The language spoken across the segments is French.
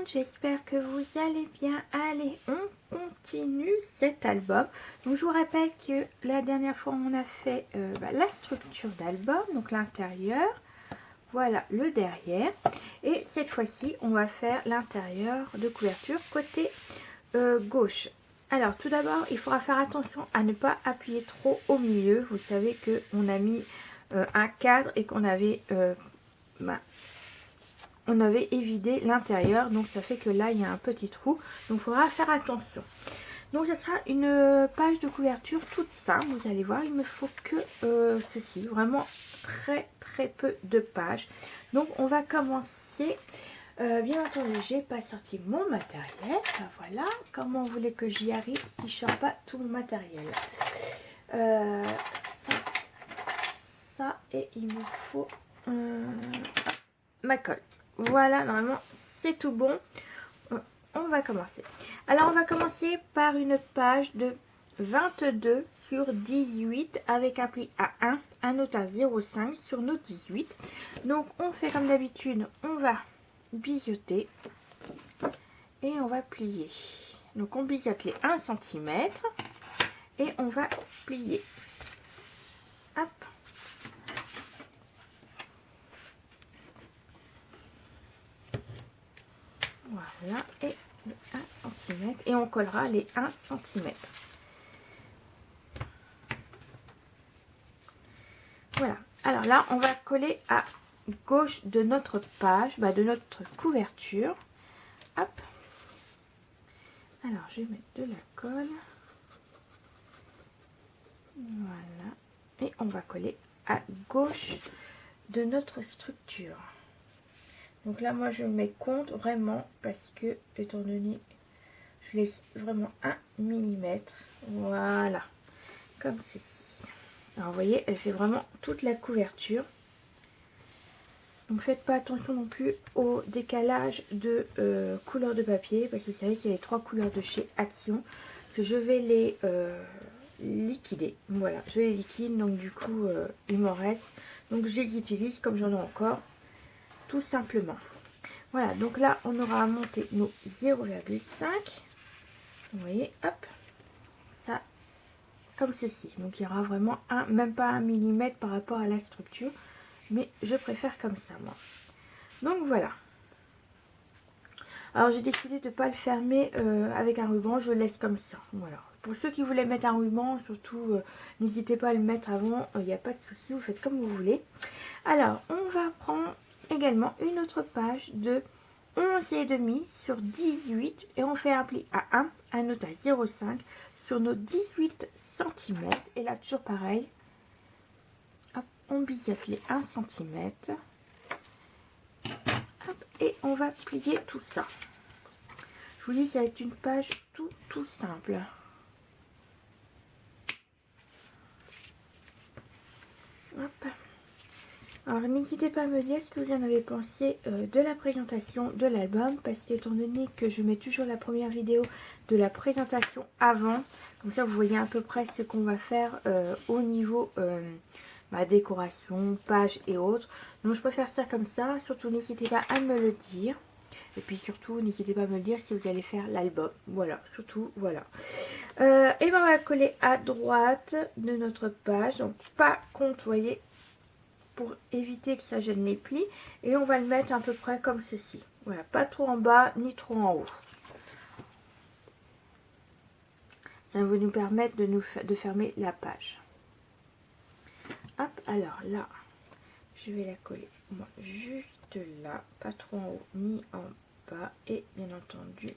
j'espère que vous allez bien. Allez, on continue cet album. Donc je vous rappelle que la dernière fois on a fait la structure d'album, donc l'intérieur, voilà le derrière, et cette fois-ci on va faire l'intérieur de couverture côté gauche. Alors tout d'abord il faudra faire attention à ne pas appuyer trop au milieu. Vous savez que on a mis un cadre et qu'on avait on avait évidé l'intérieur, donc ça fait que là il y a un petit trou, donc il faudra faire attention. Donc ce sera une page de couverture toute simple, vous allez voir, il me faut que ceci, vraiment très peu de pages. Donc on va commencer, bien entendu j'ai pas sorti mon matériel, voilà, comment vous voulez que j'y arrive si je sors pas tout mon matériel. Ça et il me faut ma colle. Voilà, normalement c'est tout bon. On va commencer. Alors on va commencer par une page de 22 sur 18 avec un pli à 1, un note à 0,5 sur nos 18. Donc on fait comme d'habitude, on va biseauter et on va plier. Donc on biseaute les 1 cm et on va plier. Hop. Voilà, et 1 cm, et on collera les 1 cm. Voilà, alors là on va coller à gauche de notre page, de notre couverture. Hop. Alors je vais mettre de la colle. Voilà, et on va coller à gauche de notre structure. Donc là moi je mets compte vraiment parce que étant donné je laisse vraiment 1 mm, voilà, comme ceci. Alors vous voyez, elle fait vraiment toute la couverture. Donc faites pas attention non plus au décalage de couleur de papier, parce que vous savez qu'il y a les 3 couleurs de chez Action, parce que je vais les liquider. Voilà, je les liquide, donc du coup il m'en reste, donc je les utilise comme j'en ai encore, tout simplement. Voilà, donc là on aura à monter nos 0,5. Vous voyez, hop, ça comme ceci. Donc il y aura vraiment même pas 1 mm par rapport à la structure, mais je préfère comme ça moi. Donc voilà. Alors j'ai décidé de ne pas le fermer avec un ruban, je le laisse comme ça. Voilà. Pour ceux qui voulaient mettre un ruban, surtout n'hésitez pas à le mettre avant, il n'y a pas de souci, vous faites comme vous voulez. Alors on va prendre également une autre page de 11,5 sur 18 et on fait un pli à 1, un note à 0,5 sur nos 18 cm. Et là toujours pareil, hop, on biseaute les 1 cm. Hop, et on va plier tout ça. Je vous dis, ça va être une page tout simple. Hop. Alors n'hésitez pas à me dire ce que vous en avez pensé de la présentation de l'album, parce qu'étant donné que je mets toujours la première vidéo de la présentation avant, comme ça vous voyez à peu près ce qu'on va faire au niveau décoration, page et autres. Donc je préfère ça comme ça. Surtout n'hésitez pas à me le dire, et puis surtout n'hésitez pas à me dire si vous allez faire l'album. Voilà, surtout voilà. Et ben on va coller à droite de notre page, donc pas compte, vous voyez, pour éviter que ça gêne les plis, et on va le mettre à peu près comme ceci. Voilà, pas trop en bas ni trop en haut. Ça va nous permettre de fermer la page. Hop, alors là je vais la coller moi juste là, pas trop en haut ni en bas, et bien entendu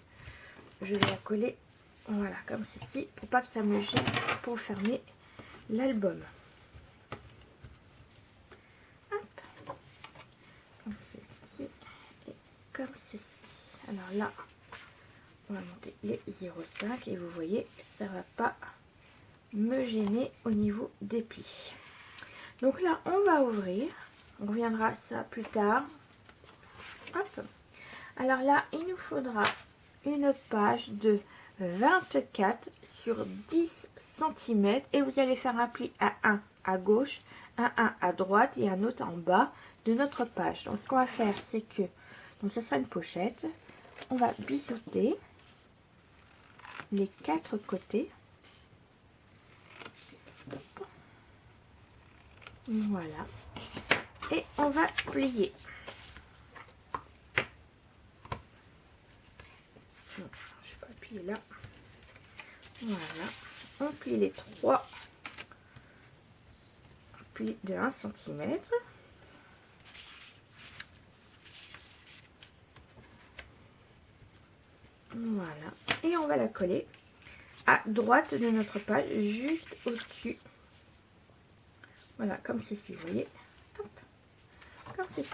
je vais la coller voilà comme ceci pour pas que ça me gêne pour fermer l'album. Comme ceci et comme ceci. Alors là on va monter les 0,5 et vous voyez ça va pas me gêner au niveau des plis. Donc là on va ouvrir, on reviendra à ça plus tard. Hop. Alors là il nous faudra une page de 24 sur 10 cm et vous allez faire un pli à 1 à gauche, un à droite et un autre en bas de notre page. Donc ce qu'on va faire c'est que, donc ça sera une pochette, on va biseauter les 4 côtés. Voilà. Et on va plier. Non, je vais pas plier là. Voilà. On plie les 3 plis de 1 cm. Voilà. Et on va la coller à droite de notre page, juste au-dessus. Voilà, comme ceci, vous voyez. Hop, comme ceci.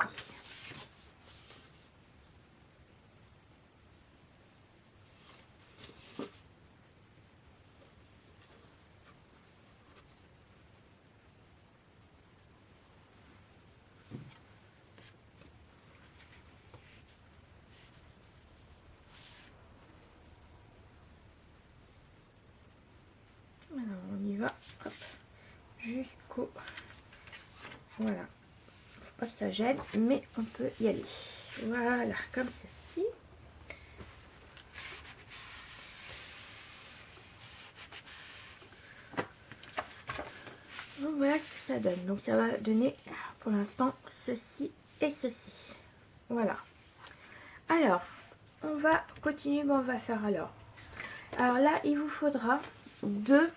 Alors, on y va. Hop, jusqu'au... Voilà. Faut pas que ça gêne, mais on peut y aller. Voilà, comme ceci. Donc voilà ce que ça donne. Donc ça va donner pour l'instant ceci et ceci. Voilà. Alors, on va continuer. Bon, on va faire alors. Alors là, il vous faudra deux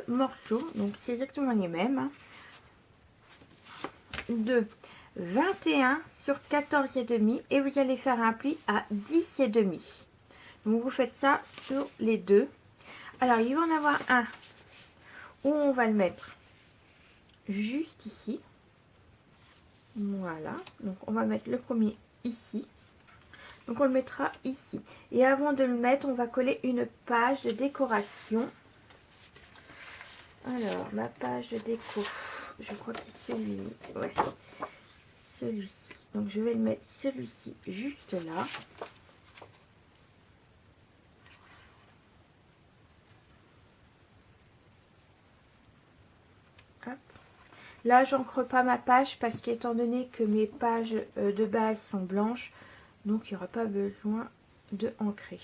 morceaux. Donc c'est exactement les mêmes. Hein. De 21 sur 14,5 et vous allez faire un pli à 10,5. Donc vous faites ça sur les deux. Alors il va en avoir un où on va le mettre juste ici. Voilà. Donc on va mettre le premier ici. Donc on le mettra ici. Et avant de le mettre, on va coller une page de décoration. Alors ma page de déco, je crois que c'est celui, ouais, celui-ci. Donc je vais le mettre celui-ci juste là. Hop. Là, j'encre pas ma page parce qu'étant donné que mes pages de base sont blanches, donc il n'y aura pas besoin de ancrer.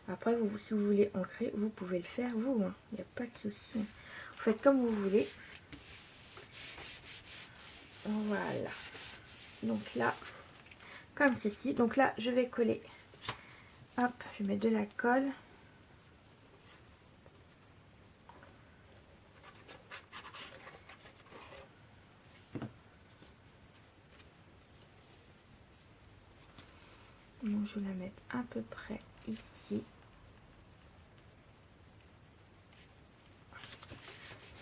Après, vous, si vous voulez ancrer, vous pouvez le faire vous. Hein. Il n'y a pas de souci. Vous faites comme vous voulez. Voilà. Donc là, comme ceci. Donc là, je vais coller. Hop, je vais mettre de la colle. Donc je vais la mettre à peu près ici.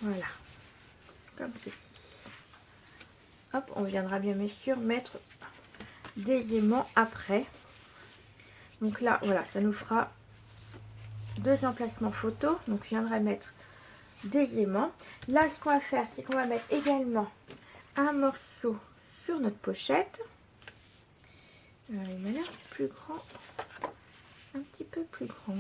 Voilà. Comme ceci. Hop, on viendra bien sûr mettre des aimants après. Donc là, voilà, ça nous fera 2 emplacements photos. Donc je viendrai mettre des aimants. Là, ce qu'on va faire, c'est qu'on va mettre également un morceau sur notre pochette. Il m'a l'air plus grand. Un petit peu plus grand.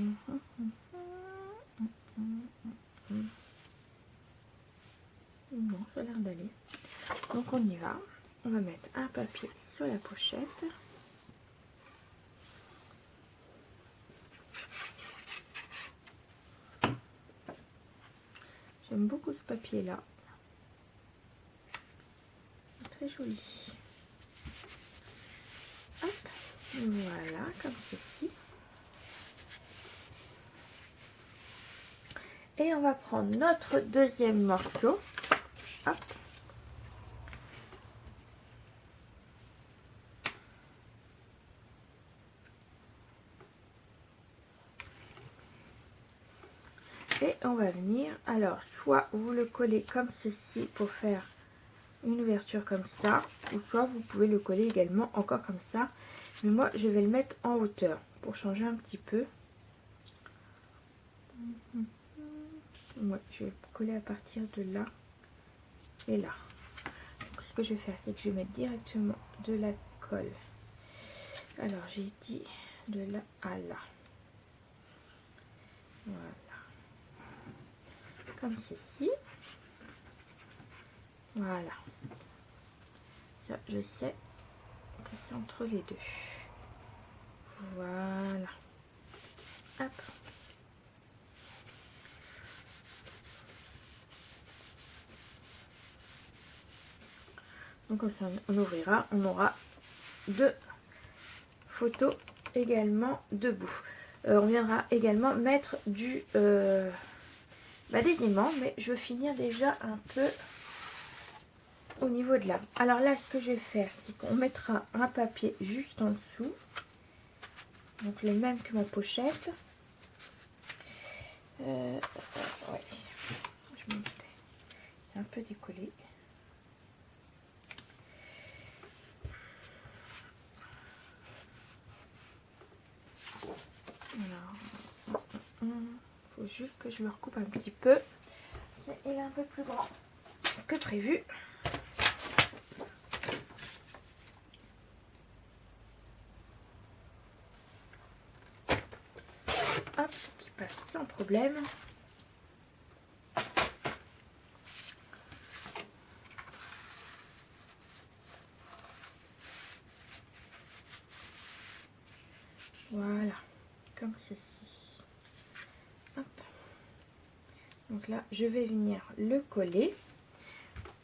Non, ça a l'air d'aller. Donc on y va. On va mettre un papier sur la pochette. J'aime beaucoup ce papier là. Très joli. Hop. Voilà, comme ceci. Et on va prendre notre deuxième morceau. Hop. Et on va venir, alors soit vous le collez comme ceci pour faire une ouverture comme ça, ou soit vous pouvez le coller également encore comme ça. Mais moi je vais le mettre en hauteur pour changer un petit peu. Ouais, je vais le coller à partir de là et là. Donc, ce que je vais faire, c'est que je vais mettre directement de la colle. Alors j'ai dit de là à là. Voilà. Comme ceci. Voilà. Ça, je sais que c'est entre les deux. Voilà. Hop. Donc comme ça, on ouvrira, on aura deux photos également debout. On viendra également mettre du des aimants, mais je veux finir déjà un peu au niveau de l'âme. Alors là, ce que je vais faire, c'est qu'on mettra un papier juste en dessous, donc le même que ma pochette. Ouais, je m'en doutais. C'est un peu décollé. Alors, faut juste que je le recoupe un petit peu. Il est un peu plus grand que prévu. Hop, qui passe sans problème. Voilà, comme ceci. Hop. Donc là, je vais venir le coller.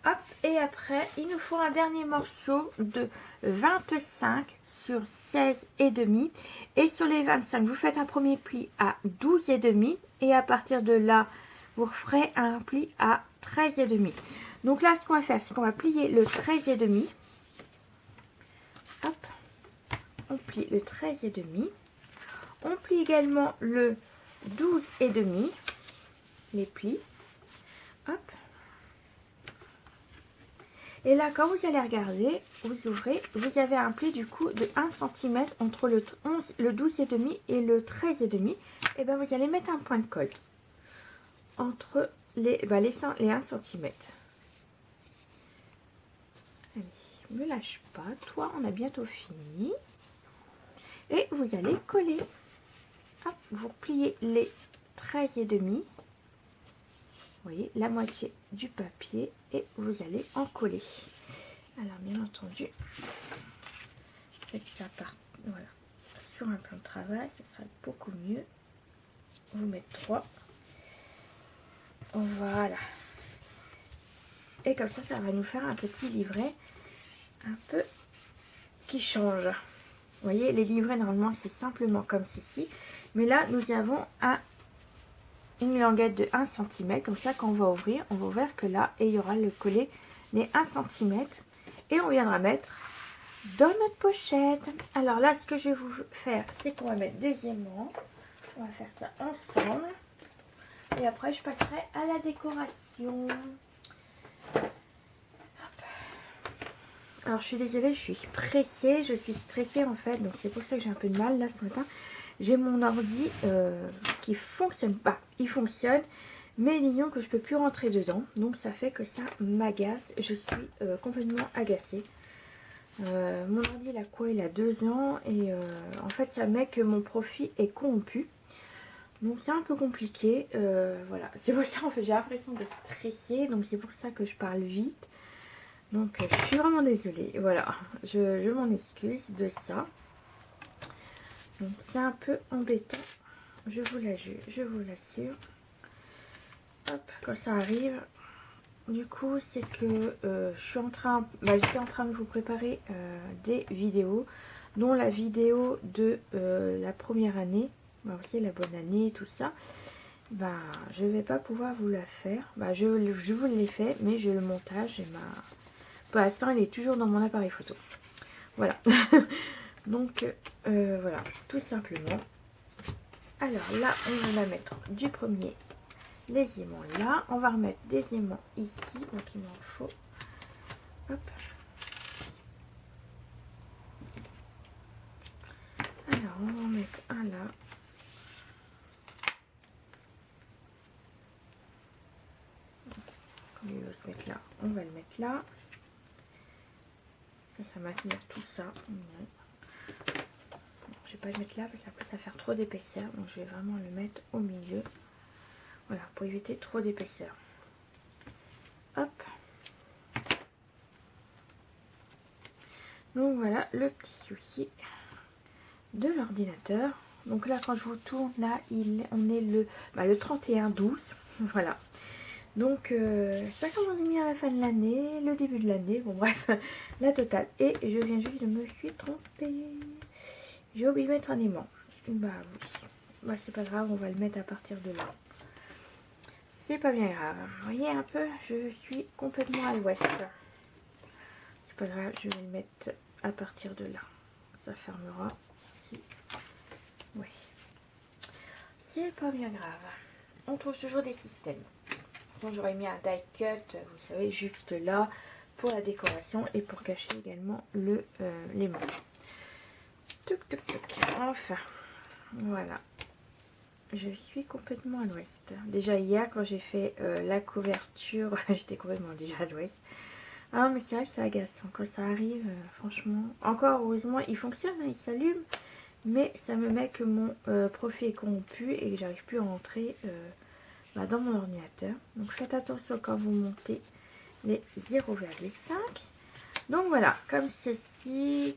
Hop, et après, il nous faut un dernier morceau de 25 sur 16 et demi. Et sur les 25, vous faites un premier pli à 12 et demi. Et à partir de là, vous ferez un pli à 13 et demi. Donc là, ce qu'on va faire, c'est qu'on va plier le 13 et demi. Hop, on plie le 13 et demi. On plie également le 12 et demi. Les plis. Hop. Et là, quand vous allez regarder, vous ouvrez, vous avez un pli du coup de 1 cm entre le 12 et demi et le 13 et demi. Et bien, vous allez mettre un point de colle entre les 1 cm. Allez, ne lâche pas. Toi, on a bientôt fini. Et vous allez coller. Hop, vous repliez les 13 et demi. Vous voyez, la moitié du papier et vous allez en coller. Alors, bien entendu, faites ça voilà, sur un plan de travail, ça sera beaucoup mieux. Vous mettez 3. Voilà. Et comme ça va nous faire un petit livret un peu qui change. Vous voyez, les livrets, normalement, c'est simplement comme ceci. Mais là, nous avons une languette de 1 cm, comme ça quand on va ouvrir que là et il y aura le collet des 1 cm et on viendra mettre dans notre pochette. Alors là, ce que je vais vous faire, c'est qu'on va mettre des aimants, on va faire ça ensemble et après je passerai à la décoration. Hop. Alors je suis désolée, je suis pressée, je suis stressée en fait, donc c'est pour ça que j'ai un peu de mal là ce matin. J'ai mon ordi qui fonctionne pas. Il fonctionne, mais disons que je peux plus rentrer dedans. Donc ça fait que ça m'agace. Je suis complètement agacée. Mon ordi, il a quoi? Il a 2 ans. Et en fait, ça met que mon profil est corrompu. Donc c'est un peu compliqué. Voilà. C'est pour ça, en fait, j'ai l'impression de stresser. Donc c'est pour ça que je parle vite. Donc je suis vraiment désolée. Voilà. Je m'en excuse de ça. Donc c'est un peu embêtant, je vous l'assure. Hop, quand ça arrive, du coup c'est que je suis en train, j'étais en train de vous préparer des vidéos, dont la vidéo de la première année, aussi la bonne année, tout ça. Je vais pas pouvoir vous la faire. Je vous l'ai fait, mais j'ai le montage et pour l'instant il est toujours dans mon appareil photo. Voilà. Donc voilà, tout simplement. Alors là, on va mettre du premier les aimants là. On va remettre des aimants ici. Donc il m'en faut. Hop. Alors on va en mettre un là. Comme il veut se mettre là, on va le mettre là. Ça va maintenir tout ça. Je vais pas le mettre là parce qu'après ça va faire trop d'épaisseur. Donc je vais vraiment le mettre au milieu. Voilà, pour éviter trop d'épaisseur. Hop. Donc voilà le petit souci de l'ordinateur. Donc là quand je vous tourne, là on est le 31/12. Voilà. Donc ça commence bien à la fin de l'année, le début de l'année, bon bref, la totale. Et je viens juste de me suis trompée. J'ai oublié de mettre un aimant. Bah oui. Bah c'est pas grave, on va le mettre à partir de là. C'est pas bien grave. Vous voyez un peu, je suis complètement à l'ouest. C'est pas grave, je vais le mettre à partir de là. Ça fermera. Si. Oui. C'est pas bien grave. On trouve toujours des systèmes. Donc j'aurais mis un die cut, vous savez, juste là pour la décoration et pour cacher également l'aimant. Tuc tuc tuc. Enfin, voilà. Je suis complètement à l'ouest. Déjà hier quand j'ai fait la couverture, j'étais complètement déjà à l'ouest. Ah mais c'est vrai que c'est agaçant quand ça arrive, franchement. Encore heureusement il fonctionne, hein, il s'allume. Mais ça me met que mon profil est corrompu et que j'arrive plus à rentrer dans mon ordinateur. Donc faites attention quand vous montez les 0,5. Donc voilà, comme ceci,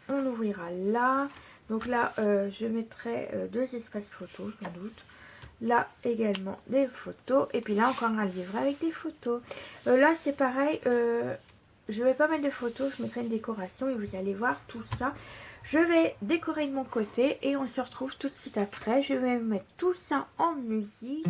on ouvrira là. Donc là, je mettrai deux espaces photos sans doute. Là également des photos. Et puis là encore un livret avec des photos. Là c'est pareil, je vais pas mettre de photos, je mettrai une décoration et vous allez voir tout ça. Je vais décorer de mon côté et on se retrouve tout de suite après. Je vais mettre tout ça en musique.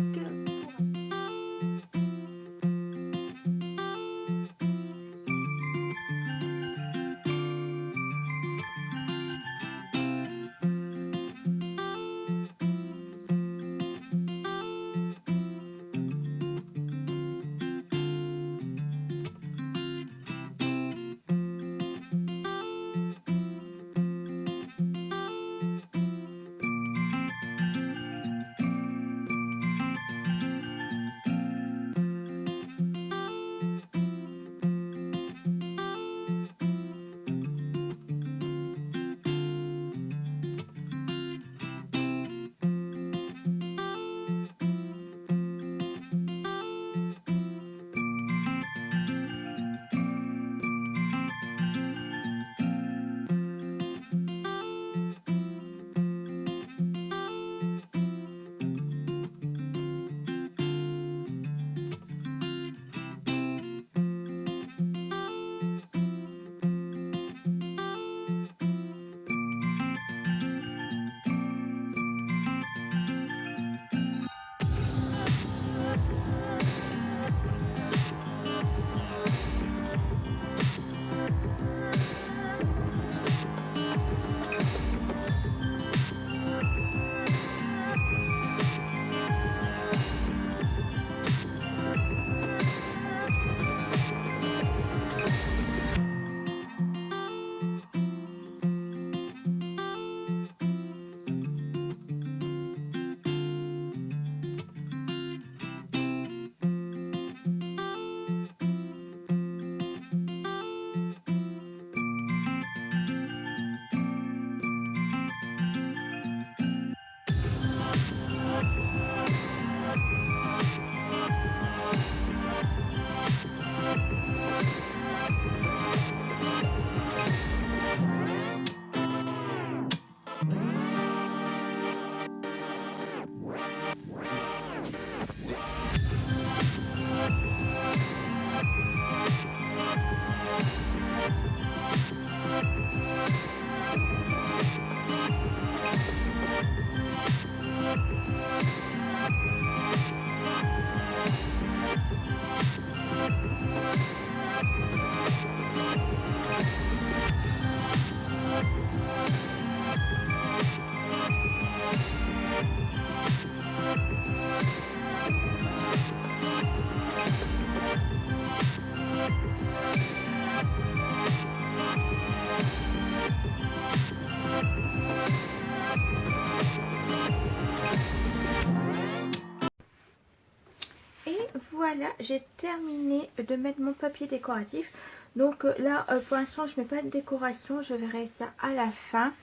Voilà, j'ai terminé de mettre mon papier décoratif. Donc là, pour l'instant, je ne mets pas de décoration. Je verrai ça à la fin.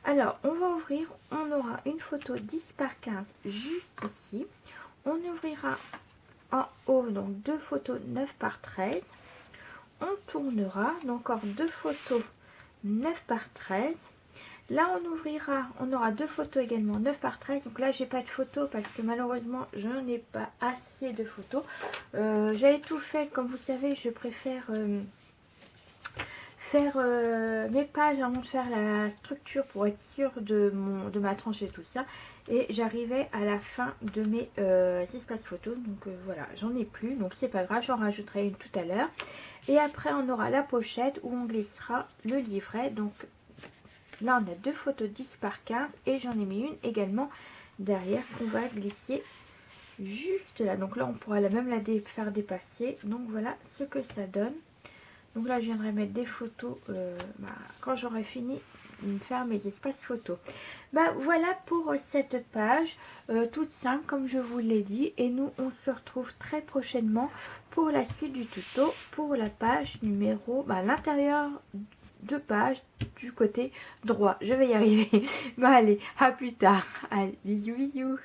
Alors, on va ouvrir. On aura une photo 10 par 15 juste ici. On ouvrira en haut, donc deux photos 9 par 13. on tournera. Donc encore 2 photos 9 par 13. Là on aura 2 photos également 9 par 13. Donc là j'ai pas de photos parce que malheureusement je n'ai pas assez de photos. J'avais tout fait, comme vous savez je préfère faire mes pages avant de faire la structure pour être sûre de ma tranche et tout ça. Et j'arrivais à la fin de mes espaces photos. Donc voilà, j'en ai plus. Donc c'est pas grave, j'en rajouterai une tout à l'heure. Et après on aura la pochette où on glissera le livret. Donc là on a 2 photos 10 par 15 et j'en ai mis une également derrière qu'on va glisser juste là. Donc là on pourra même la faire dépasser. Donc voilà ce que ça donne. Donc là je viendrai mettre des photos quand j'aurai fini de faire mes espaces photos. Voilà pour cette page toute simple comme je vous l'ai dit. Et nous on se retrouve très prochainement pour la suite du tuto pour la page numéro, l'intérieur de page du côté droit. Je vais y arriver. Allez, à plus tard. Allez, bisous bisous.